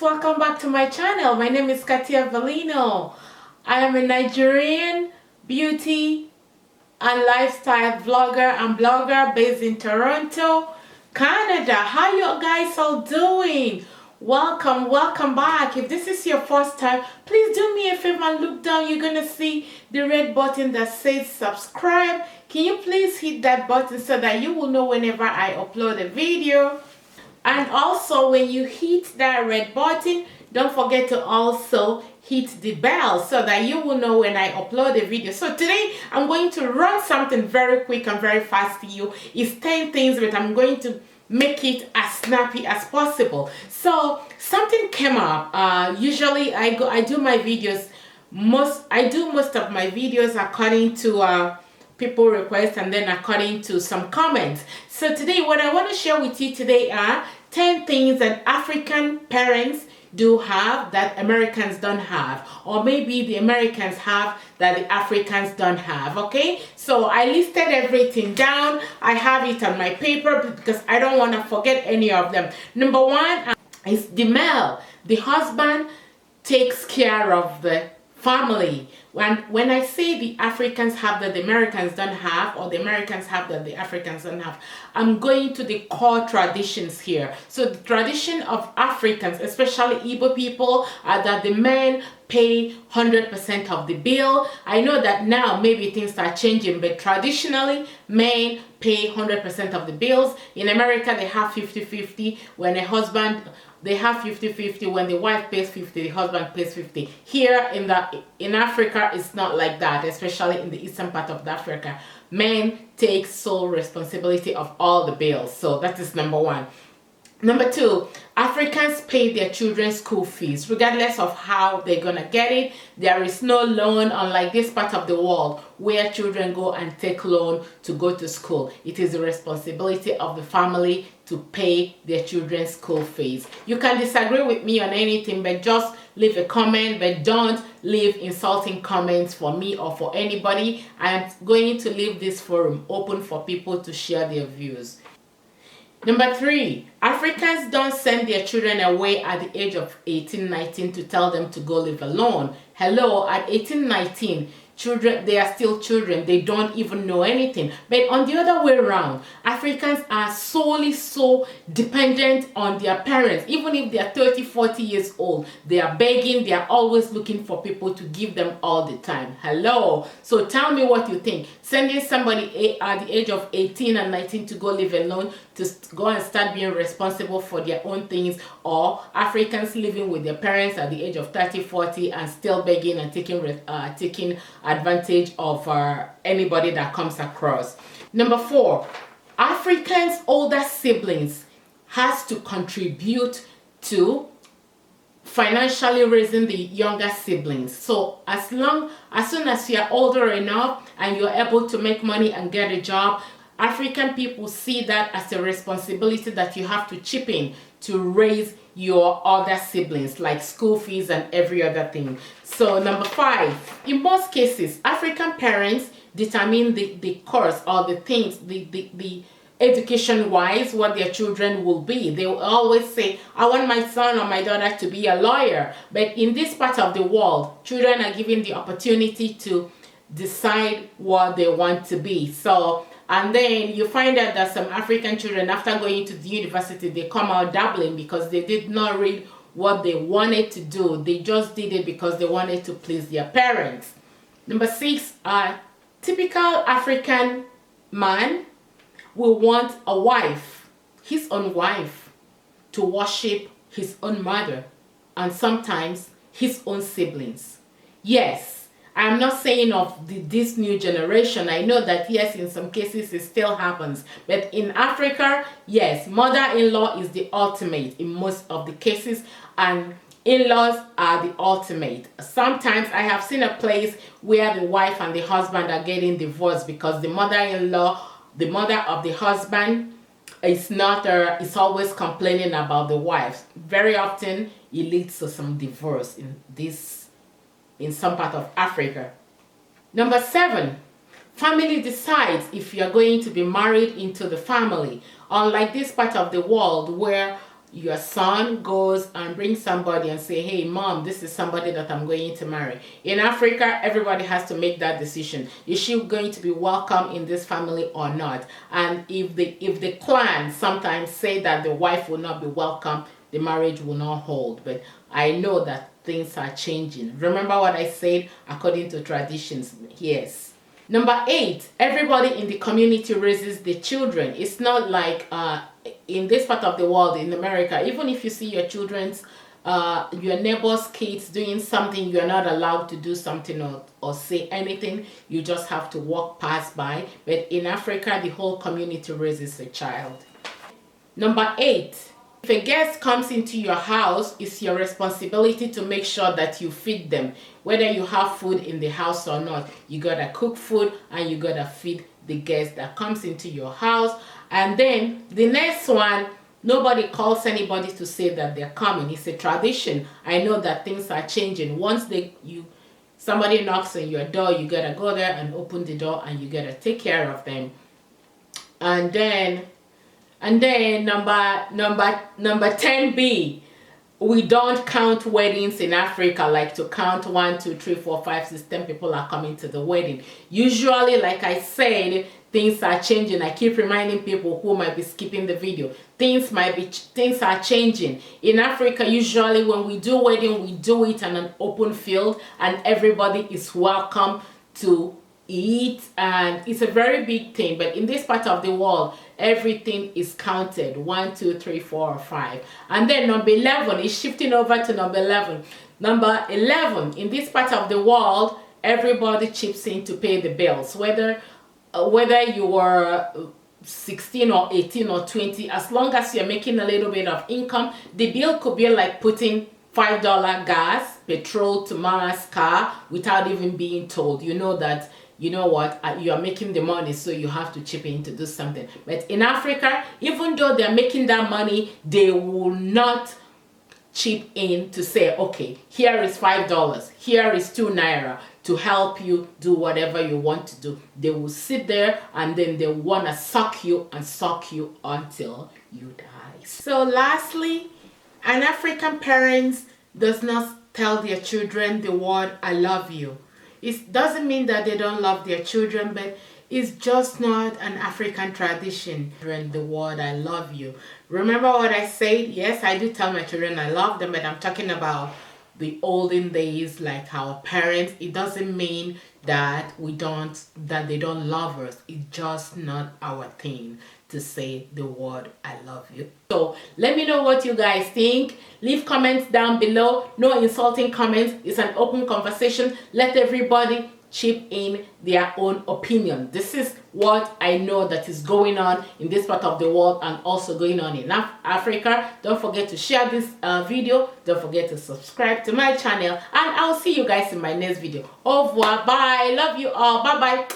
welcome back to my channel. My name is Katia Valino. I am a Nigerian beauty and lifestyle vlogger and blogger based in Toronto, Canada. How you guys all doing? Welcome back. If this is your first time, please do me a favor and look down. You're gonna see the red button that says subscribe. Can you please hit that button so that you will know whenever I upload a video? And also, when you hit that red button, don't forget to also hit the bell so that you will know when I upload a video. So today I'm going to run something very quick and very fast to you. It's 10 things, but I'm going to make it as snappy as possible. So something came up. Usually I do my videos, I do most of my videos according to people request and then according to some comments. So today what I want to share with you today are 10 things that African parents do have that Americans don't have, or maybe the Americans have that the Africans don't have. Okay, so I listed everything down. I have it on my paper because I don't want to forget any of them. Number one is the male. The husband takes care of the family. When I say the Africans have that the Americans don't have, or the Americans have that the Africans don't have, I'm going to the core traditions here. So the tradition of Africans, especially Igbo people, are that the men pay 100% of the bill. I know that now maybe things are changing, but traditionally men pay 100% of the bills. In America they have 50-50. When a husband, they have 50-50. When the wife pays 50, the husband pays 50. Here in Africa, it's not like that, especially in the eastern part of Africa. Men take sole responsibility of all the bills. So that is number one. Number two, Africans pay their children's school fees regardless of how they're gonna get it. There is no loan, unlike this part of the world where children go and take loan to go to school. It is the responsibility of the family to pay their children's school fees. You can disagree with me on anything, but just leave a comment, but don't leave insulting comments for me or for anybody. I'm going to leave this forum open for people to share their views. Number three, Africans don't send their children away at the age of 18, 19 to tell them to go live alone. Hello, at 18, 19, children, they are still children. They don't even know anything. But on the other way around, Africans are so dependent on their parents. Even if they are 30, 40 years old, they are begging. They are always looking for people to give them all the time. Hello. So tell me what you think. Sending somebody at the age of 18 and 19 to go live alone, to go and start being responsible for their own things, or Africans living with their parents at the age of 30, 40 and still begging and taking advantage of anybody that comes across. Number four, Africans' older siblings has to contribute to financially raising the younger siblings. So as soon as you're older enough and you're able to make money and get a job, African people see that as a responsibility that you have to chip in to raise your other siblings, like school fees and every other thing. So number five, in most cases, African parents determine the course or the things, the education wise, what their children will be. They will always say, I want my son or my daughter to be a lawyer. But in this part of the world, children are given the opportunity to decide what they want to be. So, and then you find out that some African children, after going to the university, they come out dabbling because they did not read what they wanted to do. They just did it because they wanted to please their parents. Number six, typical African man will want a wife, his own wife, to worship his own mother and sometimes his own siblings. Yes, I'm not saying of this new generation. I know that yes, in some cases it still happens. But in Africa, yes, mother-in-law is the ultimate in most of the cases, and in-laws are the ultimate. Sometimes I have seen a place where the wife and the husband are getting divorced because the mother-in-law, the mother of the husband, is always complaining about the wife. Very often it leads to some divorce in some part of Africa. Number seven, family decides if you're going to be married into the family. Unlike this part of the world where your son goes and brings somebody and say, hey mom, this is somebody that I'm going to marry. In Africa, everybody has to make that decision. Is she going to be welcome in this family or not? And if the clan sometimes say that the wife will not be welcome, the marriage will not hold. But I know that things are changing. Remember what I said, according to traditions? Yes. Number 8, everybody in the community raises the children. It's not like in this part of the world, in America, even if you see your your neighbor's kids doing something, you're not allowed to do something or say anything. You just have to walk past by. But in Africa, the whole community raises a child. Number 8, if a guest comes into your house, it's your responsibility to make sure that you feed them. Whether you have food in the house or not, you gotta cook food and you gotta feed the guest that comes into your house. And then the next one, nobody calls anybody to say that they're coming. It's a tradition. I know that things are changing. Once somebody knocks on your door, you gotta go there and open the door and you gotta take care of them. And then number 10B, we don't count weddings in Africa, like to count 1, 2, 3, 4, 5, 6, 10 people are coming to the wedding. Usually, like I said, things are changing. I keep reminding people who might be skipping the video. Things are changing. In Africa, usually when we do wedding, we do it on an open field and everybody is welcome to eat, and it's a very big thing. But in this part of the world, everything is counted 1, 2, 3, 4, or 5. And then number 11 is shifting over to number 11. Number 11, in this part of the world, everybody chips in to pay the bills, whether you are 16 or 18 or 20. As long as you're making a little bit of income, the bill could be like putting $5 gas, petrol to Mama's car without even being told. You know that, you know what, you are making the money, so you have to chip in to do something. But in Africa, even though they're making that money, they will not chip in to say, okay, here is $5, here is 2 naira to help you do whatever you want to do. They will sit there and then they want to suck you until you die. So lastly, an African parent does not tell their children the word I love you. It doesn't mean that they don't love their children, but it's just not an African tradition. The word I love you. Remember what I said? Yes, I do tell my children I love them, but I'm talking about the olden days, like our parents. It doesn't mean that they don't love us. It's just not our thing to say the word I love you. So let me know what you guys think. Leave comments down below. No insulting comments. It's an open conversation. Let everybody chip in their own opinion. This is what I know that is going on in this part of the world and also going on in Africa. Don't forget to share this video. Don't forget to subscribe to my channel, and I'll see you guys in my next video. Au revoir. Bye. Love you all. Bye bye.